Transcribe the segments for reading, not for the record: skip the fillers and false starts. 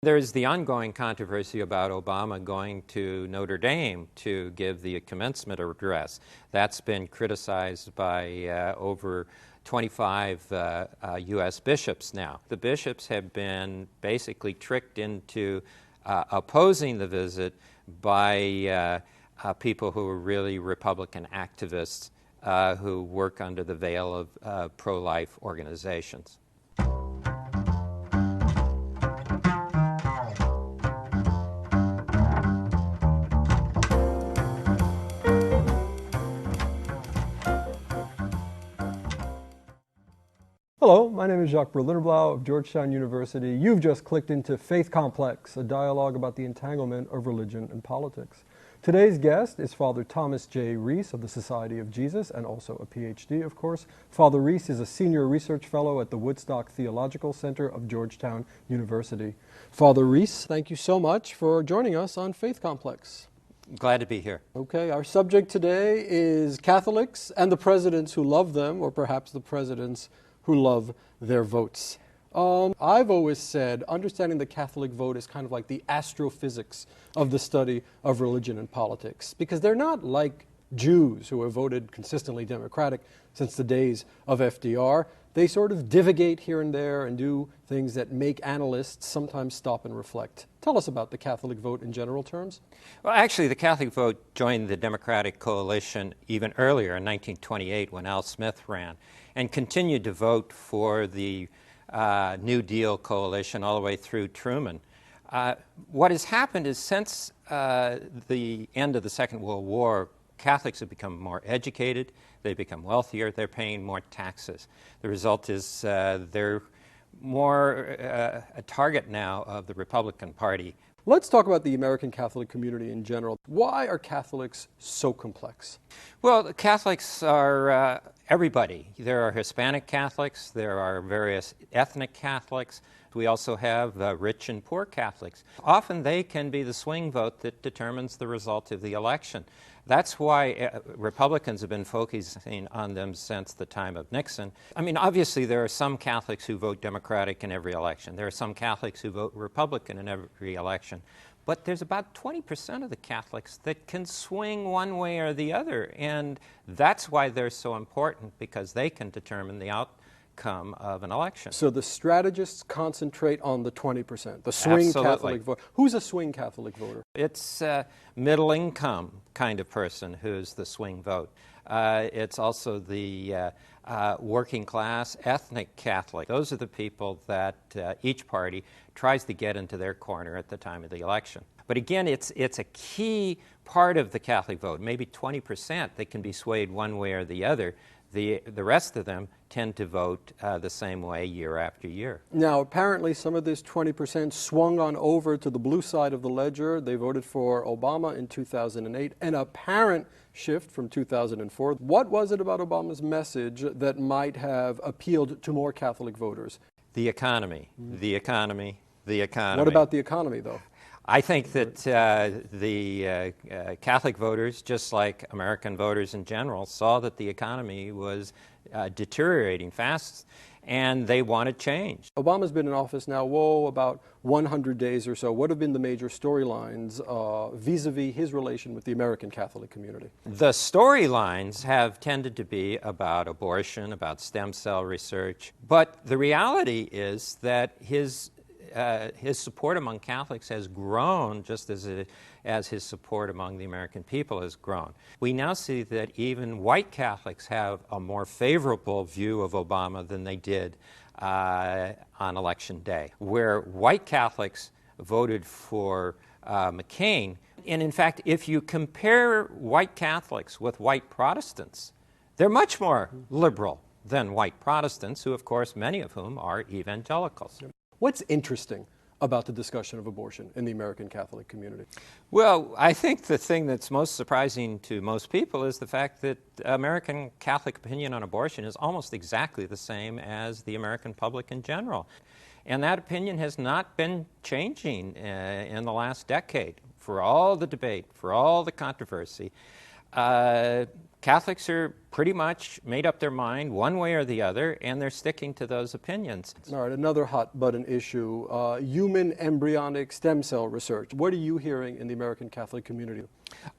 There's the ongoing controversy about Obama going to Notre Dame to give the commencement address. That's been criticized by over 25 U.S. bishops now. The bishops have been basically tricked into opposing the visit by people who are really Republican activists who work under the veil of pro-life organizations. Hello, my name is Jacques Berlinblau of Georgetown University. You've just clicked into Faith Complex, a dialogue about the entanglement of religion and politics. Today's guest is Father Thomas J. Reese of the Society of Jesus, and also a PhD, of course. Father Reese is a senior research fellow at the Woodstock Theological Center of Georgetown University. Father Reese, thank you so much for joining us on Faith Complex. Glad to be here. Okay, our subject today is Catholics and the presidents who love them, or perhaps the presidents who love their votes. I've always said understanding the Catholic vote is kind of like the astrophysics of the study of religion and politics, because they're not like Jews who have voted consistently Democratic since the days of FDR. They sort of divagate here and there and do things that make analysts sometimes stop and reflect. Tell us about the Catholic vote in general terms. Well, actually, the Catholic vote joined the Democratic coalition even earlier in 1928 when Al Smith ran, and continued to vote for the New Deal coalition all the way through Truman. What has happened is since the end of the Second World War, Catholics have become more educated, they've become wealthier, they're paying more taxes. The result is they're more a target now of the Republican Party. Let's talk about the American Catholic community in general. Why are Catholics so complex? Well, the Catholics are everybody. There are Hispanic Catholics, there are various ethnic Catholics. We also have rich and poor Catholics. Often they can be the swing vote that determines the result of the election. That's why Republicans have been focusing on them since the time of Nixon. I mean, obviously there are some Catholics who vote Democratic in every election. There are some Catholics who vote Republican in every election. But there's about 20% of the Catholics that can swing one way or the other. And that's why they're so important, because they can determine the outcome of an election. So the strategists concentrate on the 20%, the swing Absolutely. Catholic vote. Who's a swing Catholic voter? It's a middle income kind of person who's the swing vote. It's also the working class ethnic Catholic. Those are the people that each party tries to get into their corner at the time of the election. But again, it's a key part of the Catholic vote, maybe 20% that can be swayed one way or the other. The rest of them tend to vote the same way year after year. Now, apparently some of this 20% swung on over to the blue side of the ledger. They voted for Obama in 2008, an apparent shift from 2004. What was it about Obama's message that might have appealed to more Catholic voters? The economy, the economy, the economy. What about the economy, though? I think that the Catholic voters, just like American voters in general, saw that the economy was deteriorating fast, and they wanted change. Obama's been in office now, about 100 days or so. What have been the major storylines vis-a-vis his relation with the American Catholic community? The storylines have tended to be about abortion, about stem cell research, but the reality is that his support among Catholics has grown just as his support among the American people has grown. We now see that even white Catholics have a more favorable view of Obama than they did on Election Day, where white Catholics voted for McCain. And in fact, if you compare white Catholics with white Protestants, they're much more liberal than white Protestants, who, of course, many of whom are evangelicals. What's interesting about the discussion of abortion in the American Catholic community? Well, I think the thing that's most surprising to most people is the fact that American Catholic opinion on abortion is almost exactly the same as the American public in general. And that opinion has not been changing in the last decade. For all the debate, for all the controversy, Catholics are pretty much made up their mind one way or the other, and they're sticking to those opinions. All right, another hot button issue, human embryonic stem cell research. What are you hearing in the American Catholic community?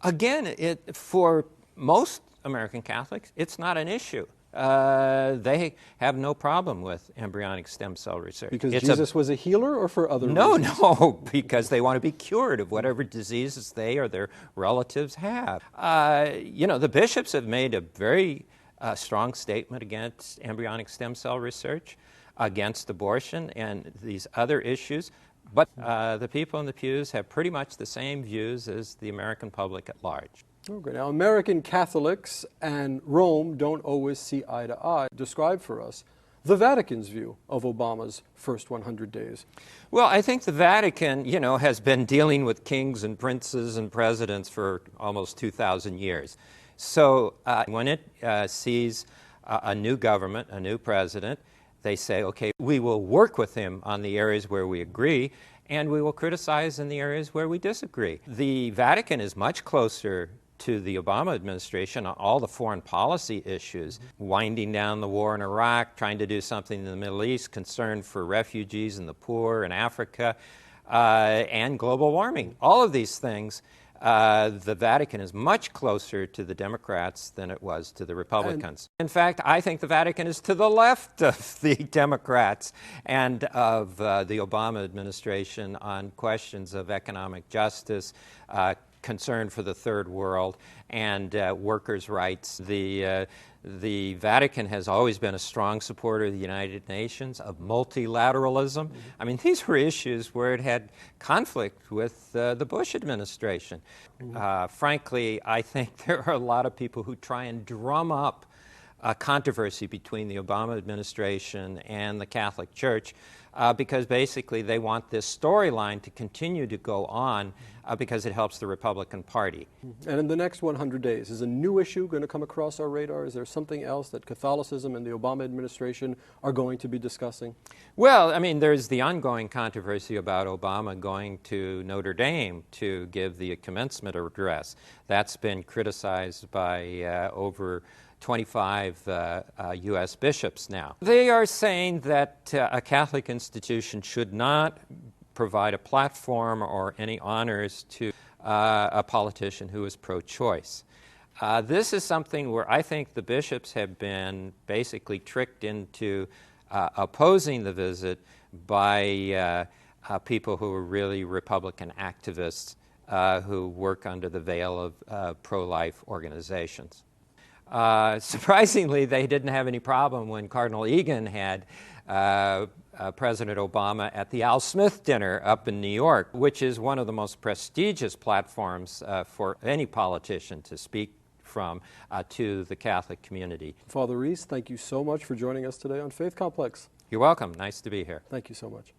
Again, for most American Catholics, it's not an issue. They have no problem with embryonic stem cell research. Because Jesus was a healer, or for other reasons? No, because they want to be cured of whatever diseases they or their relatives have. The bishops have made a very strong statement against embryonic stem cell research, against abortion and these other issues. But the people in the pews have pretty much the same views as the American public at large. Okay, now American Catholics and Rome don't always see eye to eye. Describe for us the Vatican's view of Obama's first 100 days. Well, I think the Vatican, has been dealing with kings and princes and presidents for almost 2,000 years. So when it sees a new government, a new president, they say, okay, we will work with him on the areas where we agree, and we will criticize in the areas where we disagree. The Vatican is much closer to the Obama administration on all the foreign policy issues, winding down the war in Iraq, trying to do something in the Middle East, concern for refugees and the poor in Africa, and global warming. All of these things, the Vatican is much closer to the Democrats than it was to the Republicans. In fact, I think the Vatican is to the left of the Democrats and of the Obama administration on questions of economic justice, concern for the third world, and workers' rights. The Vatican has always been a strong supporter of the United Nations, of multilateralism. I mean, these were issues where it had conflict with the Bush administration. Frankly, I think there are a lot of people who try and drum up a controversy between the Obama administration and the Catholic Church because basically they want this storyline to continue to go on because it helps the Republican Party. And in the next 100 days, is a new issue going to come across our radar? Is there something else that Catholicism and the Obama administration are going to be discussing? Well, I mean, there's the ongoing controversy about Obama going to Notre Dame to give the commencement address. That's been criticized by over 25 U.S. bishops now. They are saying that a Catholic institution should not provide a platform or any honors to a politician who is pro-choice. This is something where I think the bishops have been basically tricked into opposing the visit by people who are really Republican activists who work under the veil of pro-life organizations. Surprisingly, they didn't have any problem when Cardinal Egan had President Obama at the Al Smith dinner up in New York, which is one of the most prestigious platforms for any politician to speak from to the Catholic community. Father Reese, thank you so much for joining us today on Faith Complex. You're welcome. Nice to be here. Thank you so much.